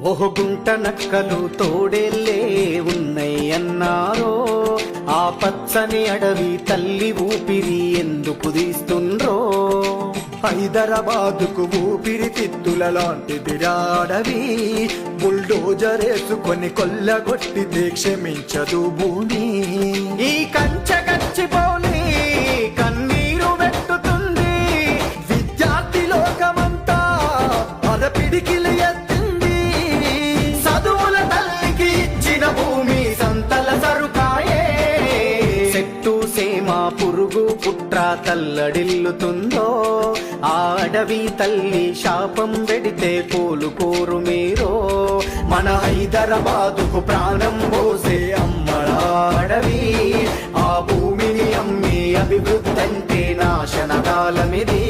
ఓహో గుంట నక్కలు తోడేళ్ళే ఉన్నయ్యన్నారో, ఆ పచ్చని అడవి తల్లి ఊపిరి ఎందుకు తీస్తుండ్రో. హైదరాబాదుకు ఊపిరి తిత్తుల లాంటిది అడవి, బుల్డోజరేసుకొని కొల్లగొట్టితే క్షమించదు భూమి. ఈ కంచె గచ్చిపోలి కన్నీరు వెట్టుతుంది, విద్యార్థి లోకమంతా అరపిడికిలి ఎత్తింది. చదువుల తల్లికి ఇచ్చిన భూమి సంతల సరుకాయే. చెట్టు సేమ పురుగు పుట్ర తల్లడిల్లుతుందో, ఆ అడవి తల్లి శాపం పెడితే కోలుకోరు మీరో. మన హైదరాబాదుకు ప్రాణం పోసే అమ్మడా అడవి, ఆ భూమిని అమ్మి అభివృద్ధి అంటే నాశనకాలమిది.